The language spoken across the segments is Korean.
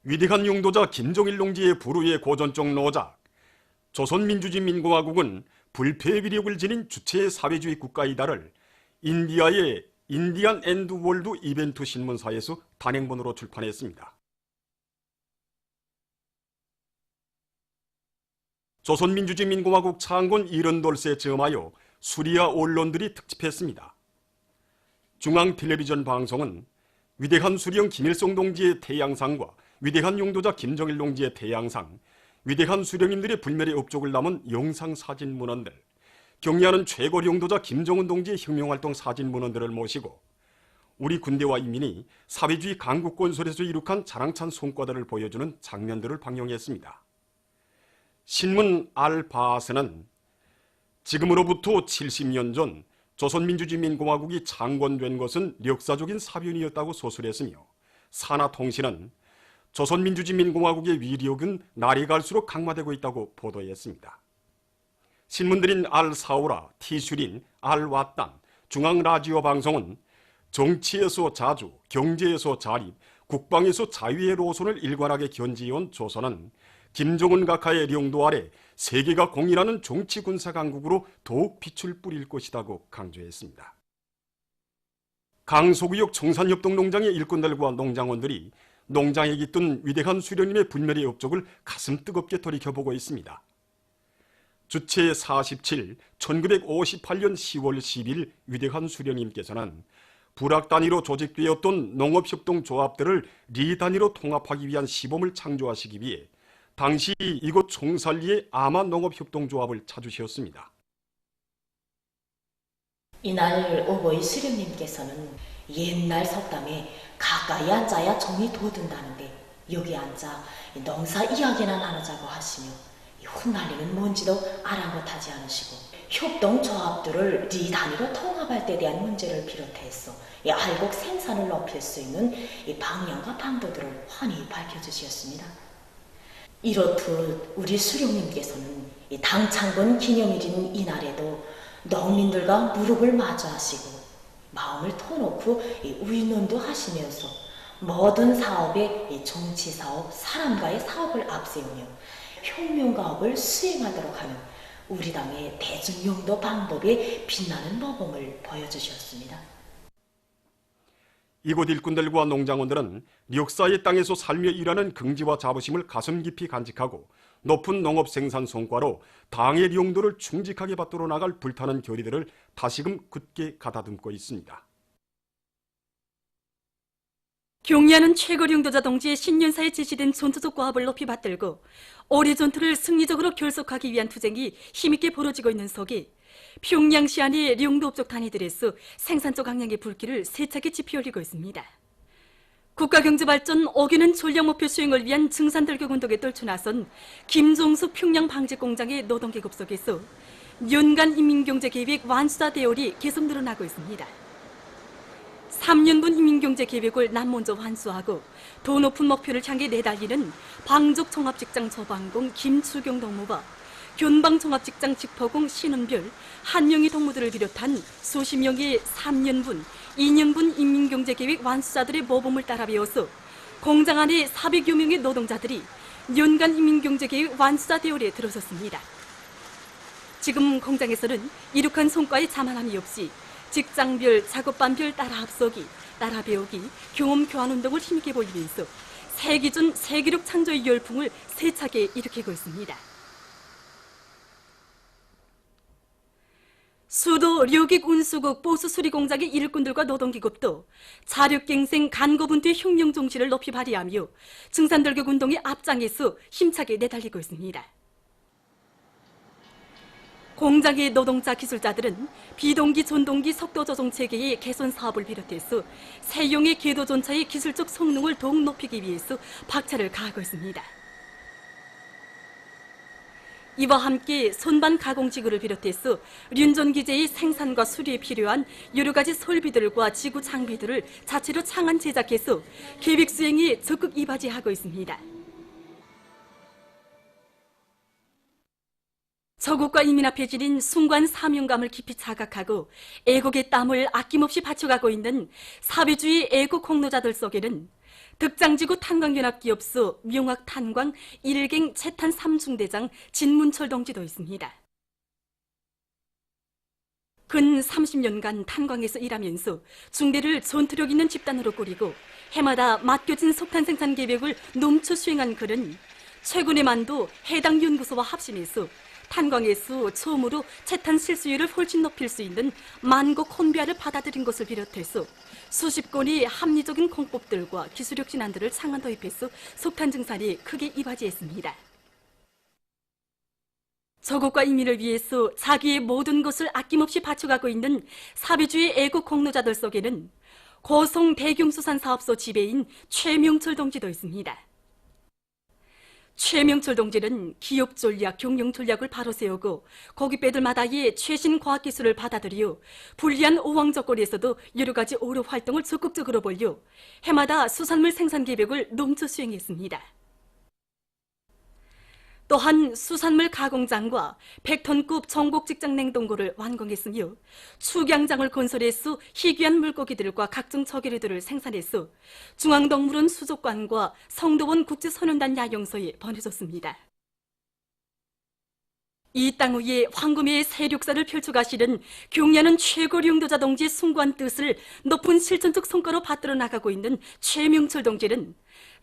위대한 용도자 김정일 농지의 불후의 고전적 노작, 조선민주주의민공화국은 불패의 위력을 지닌 주체의 사회주의 국가이다를 인디아의 인디안 앤드 월드 이벤트 신문사에서 단행본으로 출판했습니다. 조선민주주의민공화국 창건 70돌세에 즈음하여 수리아 언론들이 특집했습니다. 중앙텔레비전 방송은 위대한 수령 김일성 동지의 태양상과 위대한 용도자 김정일 동지의 태양상, 위대한 수령님들의 불멸의 업적을 남은 영상사진 문헌들, 경의하는 최고 용도자 김정은 동지의 혁명활동 사진 문헌들을 모시고 우리 군대와 인민이 사회주의 강국 건설에서 이룩한 자랑찬 성과들을 보여주는 장면들을 방영했습니다. 신문 알바스는 지금으로부터 70년 전 조선민주주의민공화국이 창건된 것은 역사적인 사변이었다고 소설했으며, 산하통신은 조선민주주의민공화국의 위력은 날이 갈수록 강화되고 있다고 보도했습니다. 신문들인 알사우라, 티슈린, 알왓단, 중앙라디오 방송은 정치에서 자주, 경제에서 자립, 국방에서 자유의 노선을 일관하게 견지해온 조선은 김정은 각하의領도 아래 세계가 공인하는 정치 군사 강국으로 더욱 빛을 뿌릴 것이라고 강조했습니다. 강서구역 청산협동농장의 일꾼들과 농장원들이 농장에 깃든 위대한 수령님의 불멸의 업적을 가슴 뜨겁게 돌이켜보고 있습니다. 주체 47, 1958년 10월 10일 위대한 수령님께서는 부락 단위로 조직되었던 농업협동조합들을 리 단위로 통합하기 위한 시범을 창조하시기 위해 당시 이곳 총살리의 아마농업협동조합을 찾으셨습니다. 이날 오보이 수령님께서는 옛날 속담에 가까이 앉아야 정이 돋는다는데 여기 앉아 농사 이야기나 나누자고 하시며 훗날리는 뭔지도 아랑곳하지 않으시고 협동조합들을 리 단위로 통합할 때 대한 문제를 비롯해서 알곡 생산을 높일 수 있는 방향과 방도들을 환히 밝혀주셨습니다. 이렇듯 우리 수령님께서는 당 창건 기념일인 이날에도 농민들과 무릎을 마주하시고 마음을 터놓고 의논도 하시면서 모든 사업에 정치사업, 사람과의 사업을 앞세우며 혁명가업을 수행하도록 하는 우리 당의 대중용도 방법에 빛나는 모범을 보여주셨습니다. 이곳 일꾼들과 농장원들은 역사의 땅에서 살며 일하는 긍지와 자부심을 가슴 깊이 간직하고 높은 농업 생산 성과로 당의 용도를 충직하게 받들어 나갈 불타는 결의들을 다시금 굳게 가다듬고 있습니다. 경의하는 최고 용도자 동지의 신년사에 제시된 전투적 과업을 높이 받들고 올해 전투를 승리적으로 결속하기 위한 투쟁이 힘있게 벌어지고 있는 속에 평양시 안의 용도업적 단위들에서 생산적 강량의 불길을 세차게 지피올리고 있습니다. 국가경제발전 5개년 전략목표 수행을 위한 증산들교 운동에 떨쳐나선 김종숙 평양방직공장의 노동계급 속에서 연간 인민경제계획 완수자 대열이 계속 늘어나고 있습니다. 3년분 인민경제계획을 남먼저 완수하고 더 높은 목표를 향해 내달리는 방족종합직장 저방공 김출경 동무와 견방종합직장 직포공 신은별, 한명희 동무들을 비롯한 수십 명의 3년분, 2년분 인민경제계획 완수자들의 모범을 따라 배워서 공장 안에 400여 명의 노동자들이 연간 인민경제계획 완수자 대열에 들어섰습니다. 지금 공장에서는 이룩한 성과에 자만함이 없이 직장별, 작업반별 따라 앞서기, 따라 배우기, 경험 교환 운동을 힘있게 보이면서 세기준 세기록 창조의 열풍을 세차게 일으키고 있습니다. 수도 류익 운수국 보수수리 공장의 일꾼들과 노동기급도 자력갱생 간거분투의 혁명 정신을 높이 발휘하며 증산돌격 운동의 앞장에서 힘차게 내달리고 있습니다. 공장의 노동자 기술자들은 비동기, 전동기 속도 조정 체계의 개선 사업을 비롯해서 새용의 궤도 전차의 기술적 성능을 더욱 높이기 위해서 박차를 가하고 있습니다. 이와 함께 선반 가공지구를 비롯해서 륜전기재의 생산과 수리에 필요한 여러 가지 설비들과 지구 장비들을 자체로 창안 제작해서 계획 수행에 적극 이바지하고 있습니다. 저국과 이민 앞에 지닌 숭고한 사명감을 깊이 자각하고 애국의 땀을 아낌없이 바쳐가고 있는 사회주의 애국 공로자들 속에는 득장지구 탄광연합기업소 명확탄광 1갱 채탄 3중대장 진문철 동지도 있습니다. 근 30년간 탄광에서 일하면서 중대를 전투력 있는 집단으로 꾸리고 해마다 맡겨진 석탄 생산 계획을 넘쳐 수행한 그는 최근에 만도 해당 연구소와 합심해서 탄광에서 처음으로 채탄 실수율을 훨씬 높일 수 있는 만고 콘비아를 받아들인 것을 비롯해서 수십 건의 합리적인 공법들과 기술력 진안들을 상한 도입해서 석탄 증산이 크게 이바지했습니다. 저국과 이민을 위해서 자기의 모든 것을 아낌없이 바쳐가고 있는 사회주의 애국 공로자들 속에는 고성 대경수산사업소 지배인 최명철 동지도 있습니다. 최명철 동지는 기업 전략, 경영 전략을 바로 세우고 고깃배들마다의 최신 과학기술을 받아들여 불리한 오왕 조건에서도 여러 가지 오력 활동을 적극적으로 벌여 해마다 수산물 생산 계획을 넘쳐 수행했습니다. 또한 수산물 가공장과 100톤급 전국 직장 냉동고를 완공했으며 축양장을 건설해서 희귀한 물고기들과 각종 조개류들을 생산해서 중앙동물원 수족관과 성도원 국제선언단 야영소에 보내줬습니다. 이 땅 위에 황금의 세력사를 펼쳐가시는 경야는 최고 용도자 동지의 숭고한 뜻을 높은 실천적 성과로 받들어 나가고 있는 최명철 동지는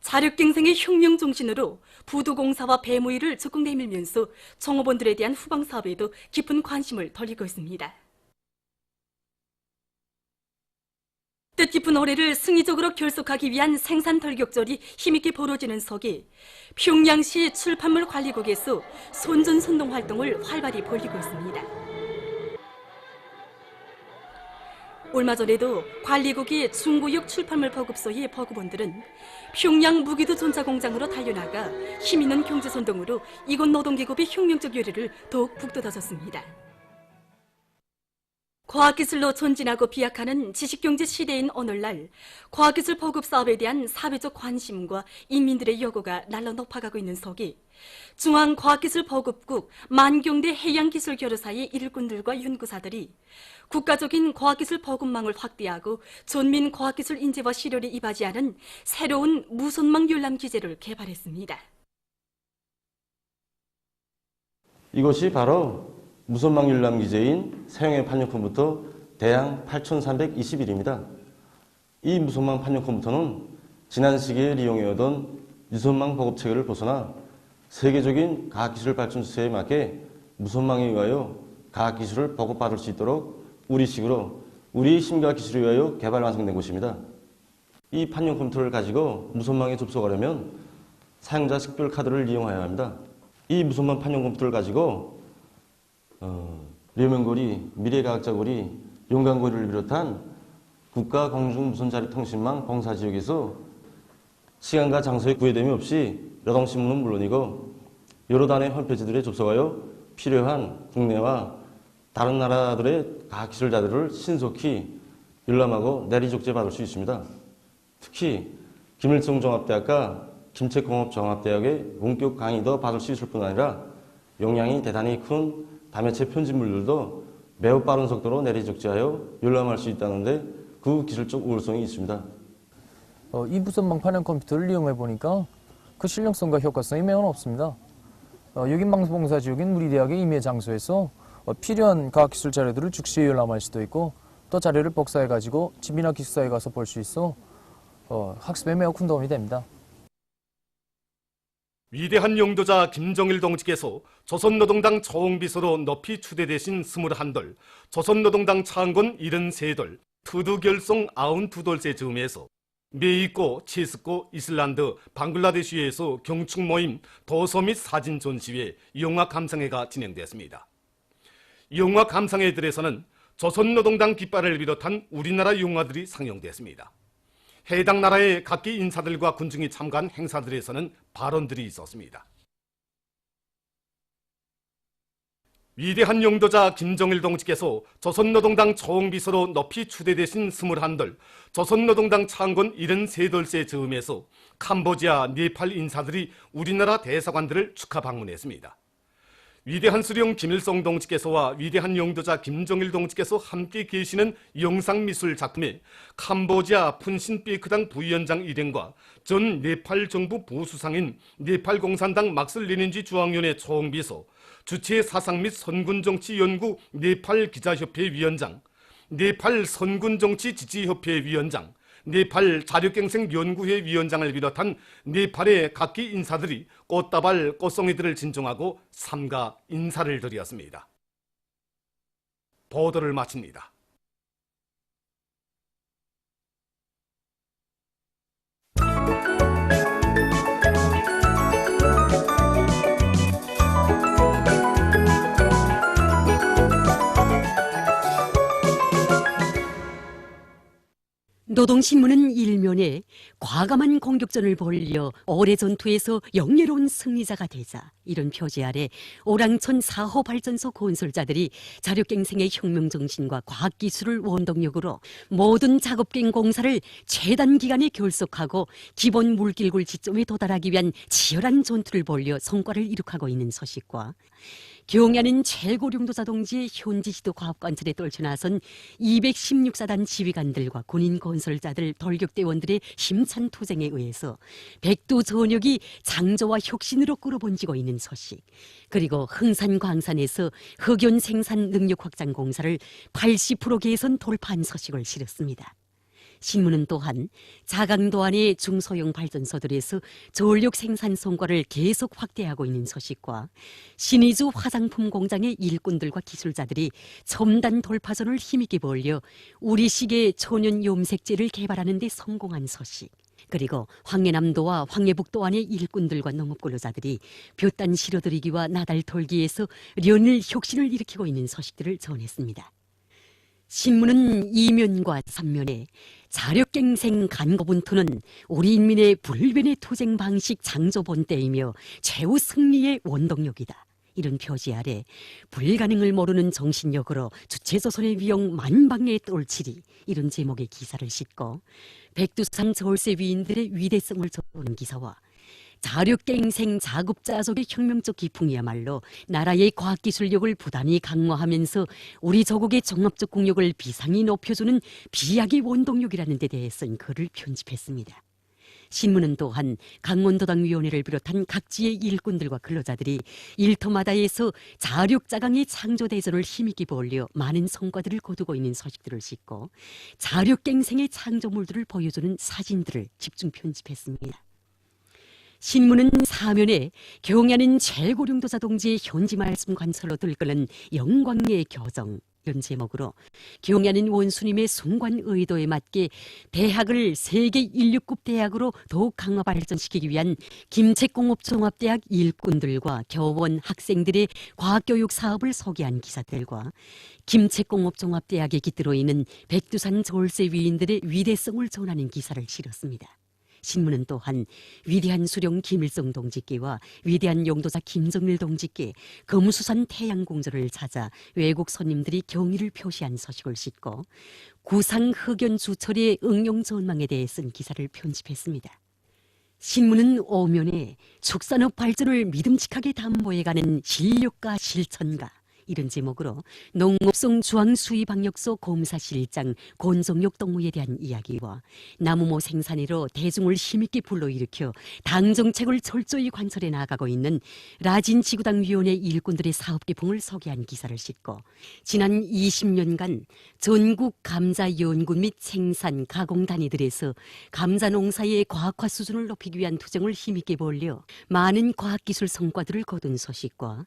자력갱생의 혁명 정신으로 부두공사와 배무일을 적극 내밀면서 종업원들에 대한 후방 사업에도 깊은 관심을 돌리고 있습니다. 뜻깊은 올해를 승리적으로 결속하기 위한 생산 돌격전이 힘있게 벌어지는 속에 평양시 출판물 관리국에서 선전선동 활동을 활발히 벌이고 있습니다. 얼마 전에도 관리국이 중구역 출판물 보급소의 보급원들은 평양 무기도 전자공장으로 달려나가 힘있는 경제선동으로 이곳 노동계급의 혁명적 요리를 더욱 북돋아줬습니다. 과학기술로 전진하고 비약하는 지식경제 시대인 오늘날 과학기술 보급 사업에 대한 사회적 관심과 인민들의 요구가 날로 높아가고 있는 속에 중앙과학기술보급국 만경대 해양기술교류사의 일꾼들과 연구사들이 국가적인 과학기술 보급망을 확대하고 전민 과학기술 인재와 실효를 이바지하는 새로운 무선망 열람 기제를 개발했습니다. 이것이 바로 무선망 열람 기제인 사용의 판정컴퓨터 대양 8321입니다. 이 무선망 판정컴퓨터는 지난 시기에 리용해오던 유선망 보급 체계를 벗어나 세계적인 과학기술 발전 추세에 맞게 무선망에 의하여 과학기술을 보급받을 수 있도록 우리식으로 우리 힘과 기술에 의하여 개발 완성된 것입니다. 이 판정 컴퓨터를 가지고 무선망에 접속하려면 사용자 식별 카드를 이용해야 합니다. 이 무선망 판정 컴퓨터를 가지고 려면고리, 미래과학자고리, 용강고리를 비롯한 국가공중무선자립통신망 봉사지역에서 시간과 장소에 구애됨이 없이 여동신문은 물론이고 여러 단의 홈페이지들에 접속하여 필요한 국내와 다른 나라들의 과학기술자들을 신속히 열람하고 내리족제 받을 수 있습니다. 특히 김일성 종합대학과 김책공업종합대학의 원격 강의도 받을 수 있을 뿐 아니라 용량이 대단히 큰 다매체 편집물들도 매우 빠른 속도로 내리족제하여 열람할 수 있다는데 그 기술적 우월성이 있습니다. 이 무선망 판형 컴퓨터를 이용해 보니까 그 실용성과 효과성이 매우 높습니다. 여기 망봉사 지역인 우리 대학의 임해 장소에서 필요한 과학기술 자료들을 즉시 열람할 수도 있고 또 자료를 복사해가지고 집이나 기숙사에 가서 볼 수 있어 학습에 매우 큰 도움이 됩니다. 위대한 용도자 김정일 동지께서 조선노동당 초홍비서로 높이 추대되신 21돌, 조선노동당 창건 73돌, 투두 결성 92돌째 즈음에서 메이코, 체스코, 이슬란드, 방글라데시에서 경축 모임, 도서 및 사진 전시회, 영화 감상회가 진행됐습니다. 영화 감상회들에서는 조선노동당 깃발을 비롯한 우리나라 영화들이 상영됐습니다. 해당 나라의 각기 인사들과 군중이 참가한 행사들에서는 발언들이 있었습니다. 위대한 용도자 김정일 동지께서 조선노동당 초홍비서로 높이 추대되신 21돌, 조선노동당 창건 73돌째 즈음에서 캄보디아, 네팔 인사들이 우리나라 대사관들을 축하 방문했습니다. 위대한 수령 김일성 동지께서와 위대한 용도자 김정일 동지께서 함께 계시는 영상미술 작품에 캄보디아 푼신비크당 부위원장 일행과 전 네팔 정부 부수상인 네팔 공산당 막슬레닌지 중앙위원회 총비서, 주체 사상 및 선군정치 연구 네팔 기자협회 위원장, 네팔 선군정치 지지협회 위원장, 네팔 자력갱생 연구회 위원장을 비롯한 네팔의 각기 인사들이 꽃다발, 꽃송이들을 진정하고 삼가 인사를 드렸습니다. 보도를 마칩니다. 노동신문은 일면에 과감한 공격전을 벌여 어뢰 전투에서 영예로운 승리자가 되자 이런 표지 아래 오랑천 4호 발전소 건설자들이 자력갱생의 혁명정신과 과학기술을 원동력으로 모든 작업갱 공사를 최단 기간에 결속하고 기본 물길골 지점에 도달하기 위한 치열한 전투를 벌여 성과를 이룩하고 있는 소식과 경야는 최고령도자 동지의 현지 지도 과학관찰에 떨쳐나선 216사단 지휘관들과 군인 건설자들 돌격대원들의 힘찬 투쟁에 의해서 백두 전역이 장저와 혁신으로 끌어번지고 있는 소식, 그리고 흥산 광산에서 흑연 생산 능력 확장 공사를 80% 개선 돌파한 소식을 실었습니다. 신문은 또한 자강도 안의 중소형 발전소들에서 전력 생산 성과를 계속 확대하고 있는 소식과 신의주 화장품 공장의 일꾼들과 기술자들이 첨단 돌파선을 힘있게 벌려 우리식의 천연 염색제를 개발하는 데 성공한 소식, 그리고 황해남도와 황해북도 안의 일꾼들과 농업근로자들이 볕단 실어들이기와 나달 털기에서 연일 혁신을 일으키고 있는 소식들을 전했습니다. 신문은 2면과 3면에 자력갱생 간거분투는 우리 인민의 불변의 투쟁 방식 장조본때이며 최후 승리의 원동력이다, 이런 표지 아래 불가능을 모르는 정신력으로 주체조선의 위용 만방의 똘치리, 이런 제목의 기사를 싣고 백두산 절세 위인들의 위대성을 전하는 기사와 자력갱생 자급자족의 혁명적 기풍이야말로 나라의 과학기술력을 부단히 강화하면서 우리 조국의 종합적 국력을 비상히 높여주는 비약의 원동력이라는 데 대해 쓴 글을 편집했습니다. 신문은 또한 강원도당위원회를 비롯한 각지의 일꾼들과 근로자들이 일터마다에서 자력자강의 창조대전을 힘있게 벌려 많은 성과들을 거두고 있는 소식들을 싣고 자력갱생의 창조물들을 보여주는 사진들을 집중 편집했습니다. 신문은 사면에 경야는 최고령도자 동지의 현지 말씀 관찰로 들끓는 영광의 교정, 이런 제목으로 경야는 원수님의 순관 의도에 맞게 대학을 세계 1流급 대학으로 더욱 강화 발전시키기 위한 김책공업종합대학 일꾼들과 교원 학생들의 과학교육 사업을 소개한 기사들과 김책공업종합대학에 깃들어 있는 백두산 절세 위인들의 위대성을 전하는 기사를 실었습니다. 신문은 또한 위대한 수령 김일성 동지께와 위대한 용도자 김정일 동지께 금수산 태양공전을 찾아 외국 손님들이 경의를 표시한 소식을 싣고 구상 흑연 주철의 응용 전망에 대해 쓴 기사를 편집했습니다. 신문은 오면에 축산업 발전을 믿음직하게 담보해가는 실력가 실천가, 이런 제목으로 농업성 중앙수의방역소 검사실장 권종혁 동무에 대한 이야기와 나무모 생산으로 대중을 힘있게 불러일으켜 당정책을 철저히 관철해 나가고 있는 라진지구당위원회 일꾼들의 사업개풍을 소개한 기사를 싣고 지난 20년간 전국 감자 연구 및 생산 가공 단위들에서 감자 농사의 과학화 수준을 높이기 위한 투쟁을 힘있게 벌려 많은 과학기술 성과들을 거둔 소식과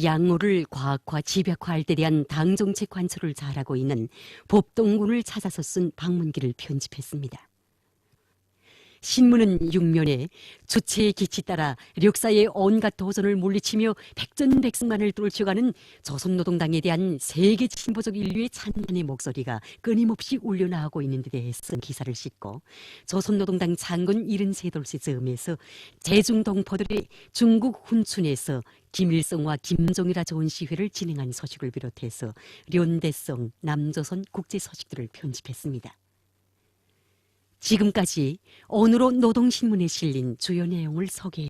양호를 과학화 집약화할 때 대한 당정책 관철을 잘하고 있는 법동군을 찾아서 쓴 방문기를 편집했습니다. 신문은 6면에 주체의 기치 따라 력사의 온갖 도전을 물리치며 백전백승만을 뚫쳐가는 조선노동당에 대한 세계 진보적 인류의 찬란의 목소리가 끊임없이 울려나오고 있는 데 대해 쓴 기사를 싣고 조선노동당 창건 73돌째 즈음에서 제중동포들이 중국 훈춘에서 김일성과 김정일아 전시회를 진행한 소식을 비롯해서 련대성, 남조선 국제 소식들을 편집했습니다. 지금까지 오늘로 노동신문에 실린 주요 내용을 소개해